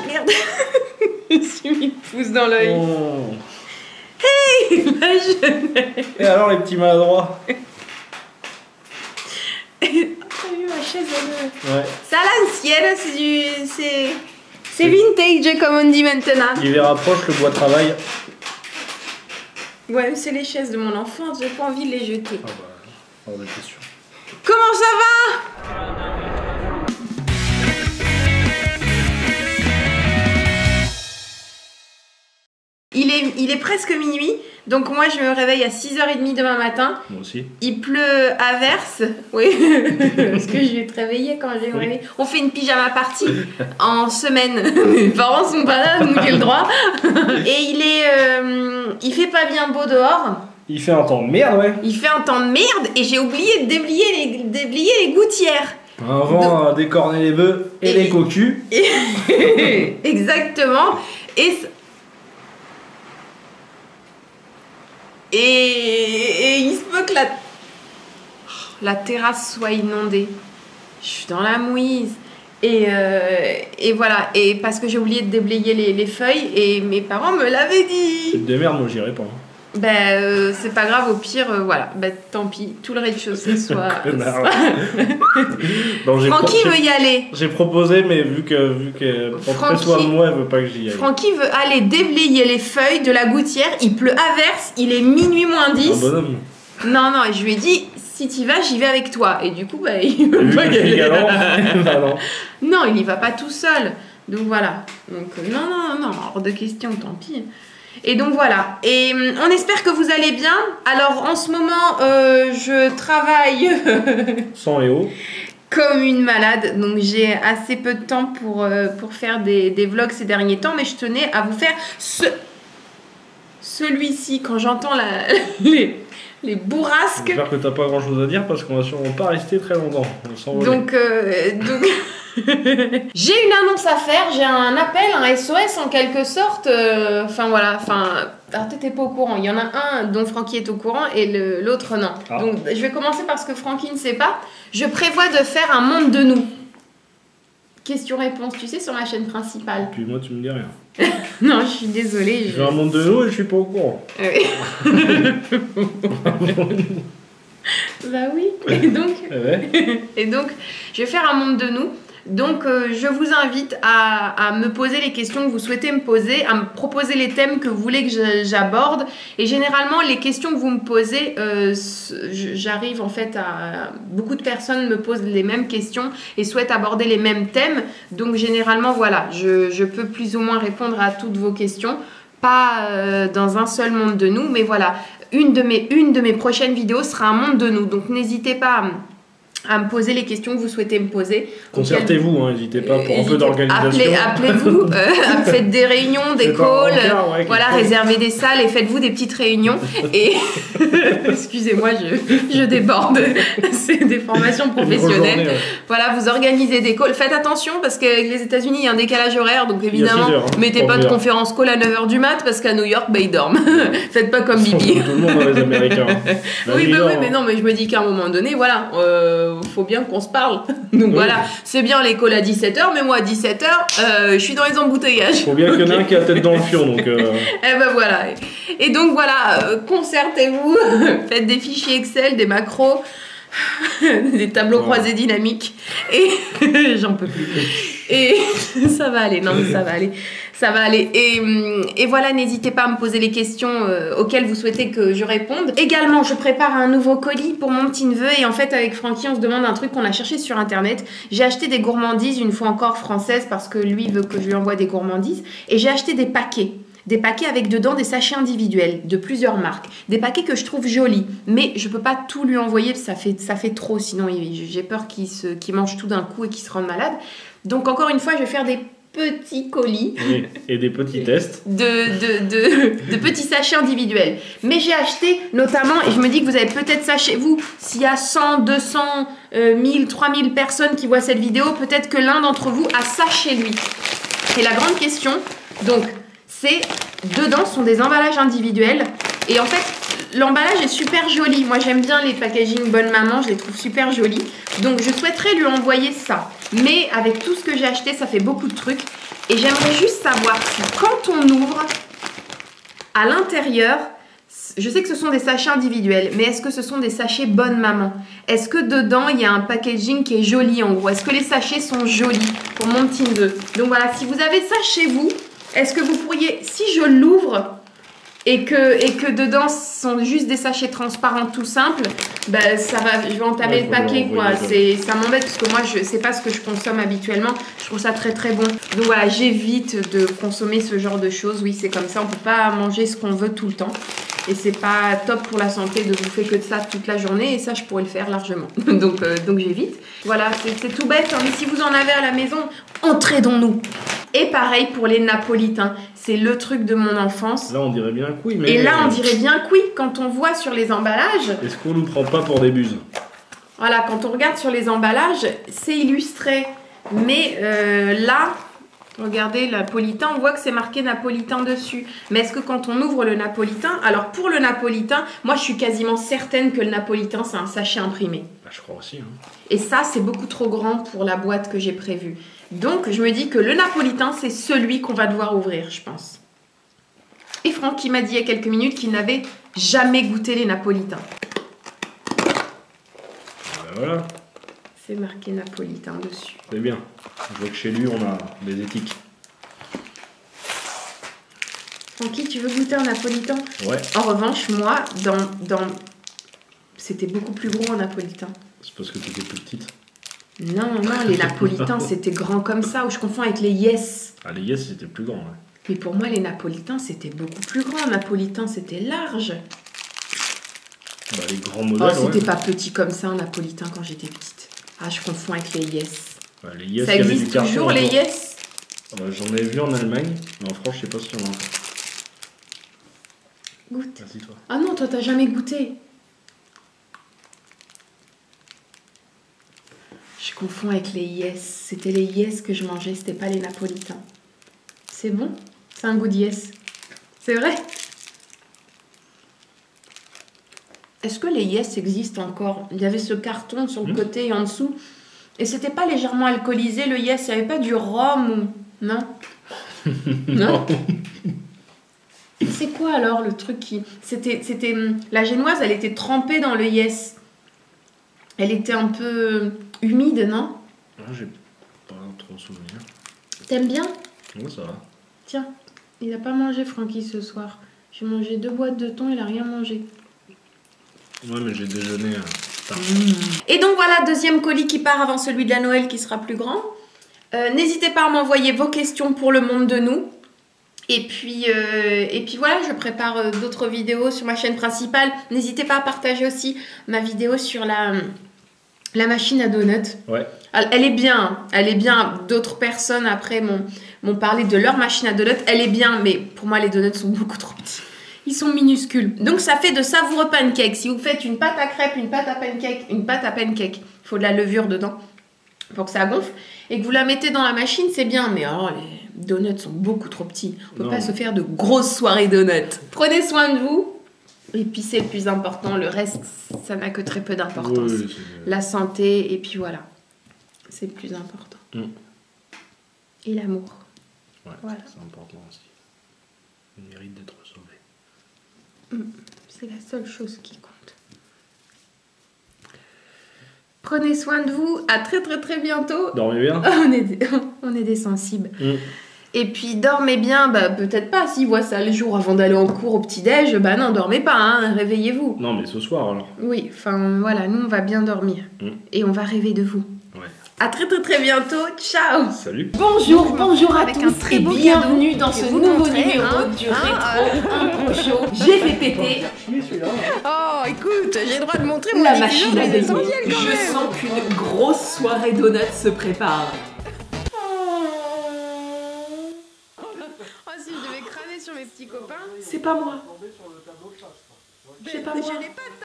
Regarde. Je me suis mis le pouce dans l'œil. Oh. Hey, ma jeunesse. Et alors les petits maladroits? T'as vu ma chaise Ouais. c'est à l'ancienne, c'est vintage comme on dit maintenant. Il les rapproche le bois de travail. Ouais, c'est les chaises de mon enfance, j'ai pas envie de les jeter. Ah bah, hors de question. Comment ça va? Il est presque minuit, donc moi je me réveille à 6h30 demain matin. Moi aussi. Il pleut à verse, oui, parce que je vais te réveiller quand j'ai réveillé. On fait une pyjama party en semaine. Mes parents sont pas là, donc j'ai le droit. Et il fait pas bien beau dehors. Il fait un temps de merde, ouais. Il fait un temps de merde et j'ai oublié de déblayer les gouttières. Un vent à décorner les bœufs et les cocus. Exactement. Et il se peut que la terrasse soit inondée. Je suis dans la mouise. Et voilà. Et parce que j'ai oublié de déblayer les feuilles et mes parents me l'avaient dit. C'est de merde, moi j'irai pas. Ben, c'est pas grave, au pire, voilà. Ben, tant pis, tout le rez-de-chaussée soit. Francky veut y aller. J'ai proposé, mais vu que pour soit moi, elle veut pas que j'y aille. Francky veut aller déblayer les feuilles de la gouttière. Il pleut à verse, il est minuit moins 10. Un bonhomme. Non, et je lui ai dit, si t'y vas, j'y vais avec toi. Et du coup, bah, il veut pas y aller. Non, il y va pas tout seul. Donc voilà. Donc, non, hors de question, tant pis. Et donc voilà, et on espère que vous allez bien. Alors en ce moment, je travaille Sans et haut. Comme une malade, donc j'ai assez peu de temps pour faire des vlogs ces derniers temps, mais je tenais à vous faire celui-ci quand j'entends les bourrasques. J'espère que t'as pas grand chose à dire parce qu'on va sûrement pas rester très longtemps. Donc j'ai une annonce à faire, j'ai un appel, un SOS en quelque sorte. Enfin voilà, alors t'étais pas au courant. Il y en a un dont Francky est au courant et l'autre non. Ah. Donc je vais commencer par ce que Francky ne sait pas. Je prévois de faire un monde de nous. Question-réponse, tu sais, sur ma chaîne principale. Puis moi, tu me dis rien. Non, je suis désolée. Je fais un monde de nous et je suis pas au courant. Bah oui. Et donc, je vais faire un monde de nous. Donc, je vous invite à me poser les questions que vous souhaitez me poser, à me proposer les thèmes que vous voulez que j'aborde. Et généralement, les questions que vous me posez, j'arrive en fait à... Beaucoup de personnes me posent les mêmes questions et souhaitent aborder les mêmes thèmes. Donc, généralement, voilà, je peux plus ou moins répondre à toutes vos questions. Pas dans un seul monde de nous, mais voilà, une de mes prochaines vidéos sera un monde de nous. Donc, n'hésitez pas à me poser les questions que vous souhaitez me poser. Concertez-vous, n'hésitez pas pour un peu d'organisation. Appelez-vous, faites des réunions, des calls, voilà, réservez des salles et faites-vous des petites réunions. Et excusez-moi, je déborde. C'est des formations professionnelles. Journée, ouais. Voilà, vous organisez des calls. Faites attention parce qu'avec les États-Unis, il y a un décalage horaire, donc évidemment, mettez pas de conférence call à 9h du mat parce qu'à New York, ils dorment. Faites pas comme Bibi. Tout le monde dans les Américains. Oui, mais non, mais je me dis qu'à un moment donné, voilà. Faut bien qu'on se parle. Donc voilà, c'est bien les calls à 17h, mais moi à 17h, je suis dans les embouteillages. Faut bien qu'il y en ait un qui a la tête dans le fion, donc... Et ben voilà. Et donc voilà, concertez-vous, faites des fichiers Excel, des macros, des tableaux croisés dynamiques, et j'en peux plus. Et ça va aller, non mais ça va aller. Ça va aller. Et voilà, n'hésitez pas à me poser les questions auxquelles vous souhaitez que je réponde. Également, je prépare un nouveau colis pour mon petit neveu. Et en fait, avec Francky, on se demande un truc qu'on a cherché sur Internet. J'ai acheté des gourmandises, une fois encore françaises, parce que lui veut que je lui envoie des gourmandises. Et j'ai acheté des paquets. Des paquets avec dedans des sachets individuels de plusieurs marques. Des paquets que je trouve jolis. Mais je peux pas tout lui envoyer, ça fait trop. Sinon, j'ai peur qu'il mange tout d'un coup et qu'il se rende malade. Donc, encore une fois, je vais faire des petits colis. Oui, et des petits tests. De petits sachets individuels. Mais j'ai acheté notamment, et je me dis que vous avez peut-être ça chez vous, s'il y a 100, 200, 1000, 3000 personnes qui voient cette vidéo, peut-être que l'un d'entre vous a ça chez lui. Et la grande question, donc, c'est, dedans sont des emballages individuels. Et en fait, l'emballage est super joli. Moi, j'aime bien les packaging Bonne Maman, je les trouve super jolis. Donc, je souhaiterais lui envoyer ça. Mais avec tout ce que j'ai acheté, ça fait beaucoup de trucs. Et j'aimerais juste savoir si quand on ouvre, à l'intérieur, je sais que ce sont des sachets individuels, mais est-ce que ce sont des sachets Bonne Maman? Est-ce que dedans, il y a un packaging qui est joli en gros? Est-ce que les sachets sont jolis pour mon petit neveu? Donc voilà, si vous avez ça chez vous, est-ce que vous pourriez, si je l'ouvre et que dedans ce sont juste des sachets transparents tout simples, ben ça va, je vais entamer le paquet quoi. Ça m'embête parce que moi c'est pas ce que je consomme habituellement. Je trouve ça très très bon. Donc voilà, j'évite de consommer ce genre de choses. Oui, c'est comme ça, on peut pas manger ce qu'on veut tout le temps. Et c'est pas top pour la santé de bouffer que de ça toute la journée. Et ça, je pourrais le faire largement. donc j'évite. Voilà, c'est tout bête. Hein, mais si vous en avez à la maison, entrez dans nous. Et pareil pour les napolitains. C'est le truc de mon enfance. Là, on dirait bien cuit. Mais... Et là, on dirait bien cuit quand on voit sur les emballages. Est-ce qu'on nous prend pas pour des buses? Voilà, quand on regarde sur les emballages, c'est illustré. Mais là... Regardez, napolitain, on voit que c'est marqué napolitain dessus. Mais est-ce que quand on ouvre le napolitain... Alors, pour le napolitain, moi, je suis quasiment certaine que le napolitain, c'est un sachet imprimé. Bah, je crois aussi. Hein. Et ça, c'est beaucoup trop grand pour la boîte que j'ai prévue. Donc, je me dis que le napolitain, c'est celui qu'on va devoir ouvrir, je pense. Et Franck, qui m'a dit il y a quelques minutes qu'il n'avait jamais goûté les napolitains. Bah, voilà. C'est marqué napolitain dessus. C'est bien. Je vois que chez lui, on a des éthiques. Francky, tu veux goûter un napolitain? Ouais. En revanche, moi, c'était beaucoup plus gros un napolitain. C'est parce que tu étais plus petite. Non, les napolitains, c'était grand comme ça, ou je confonds avec les Yes. Ah, les Yes, c'était plus grand, ouais. Mais pour moi, les napolitains, c'était beaucoup plus grand. Un napolitain, c'était large. Bah, les grands modèles, c'était pas petit comme ça, un napolitain, quand j'étais petite. Ah, je confonds avec les Yes. Bah, les Yes, ça existe toujours, les Yes? J'en ai vu en Allemagne, mais en France, je sais pas si on en a encore. Goûte. Vas-y, toi. Ah non, toi, t'as jamais goûté. Je confonds avec les Yes. C'était les Yes que je mangeais, c'était pas les napolitains. C'est bon? C'est un goût de Yes. C'est vrai? Est-ce que les Yes existent encore? Il y avait ce carton sur le côté et en dessous. Et c'était pas légèrement alcoolisé, le Yes? Il n'y avait pas du rhum ou... Non? Non? C'est quoi alors le truc qui... C'était... La génoise, elle était trempée dans le Yes. Elle était un peu humide, non? Ah, j'ai pas trop souvenir. T'aimes bien? Ouais, ça va. Tiens, il a pas mangé Francky ce soir. J'ai mangé 2 boîtes de thon, il a rien mangé. Ouais, mais j'ai déjeuné tard. Et donc voilà, deuxième colis qui part avant celui de la Noël qui sera plus grand. N'hésitez pas à m'envoyer vos questions pour le monde de nous. Et puis voilà, je prépare d'autres vidéos sur ma chaîne principale. N'hésitez pas à partager aussi ma vidéo sur la machine à donuts. Ouais. Elle est bien, elle est bien. D'autres personnes après m'ont parlé de leur machine à donuts. Elle est bien, mais pour moi les donuts sont beaucoup trop petits. Ils sont minuscules. Donc ça fait de savoureux pancakes. Si vous faites une pâte à crêpes, une pâte à pancake, il faut de la levure dedans pour que ça gonfle. Et que vous la mettez dans la machine, c'est bien. Mais alors, les donuts sont beaucoup trop petits. On ne peut pas se faire de grosses soirées donuts. Prenez soin de vous. Et puis c'est le plus important. Le reste, ça n'a que très peu d'importance. Oui, la santé, et puis voilà. C'est le plus important. Et l'amour. Ouais, voilà. C'est important aussi. Il mérite d'être sauvé. C'est la seule chose qui compte. Prenez soin de vous. À très très très bientôt. Dormez bien. On est des sensibles. Et puis dormez bien. Bah, peut-être pas s'ils voient ça le jour avant d'aller en cours au petit-déj. Bah non, dormez pas. Hein, réveillez-vous. Non, mais ce soir alors. Oui, enfin voilà, nous on va bien dormir. Et on va rêver de vous. Ouais. À très très très bientôt. Ciao. Salut. Bonjour à tous et bienvenue dans ce nouveau numéro du Rétro Impro Show. J'ai fait péter. Oh, écoute, j'ai le droit de montrer mon la machine à déguisement déguiser. quand même. Je sens qu'une grosse soirée donuts se prépare. Oh, si je devais crâner sur mes petits copains. C'est pas moi. Je sais pas moi.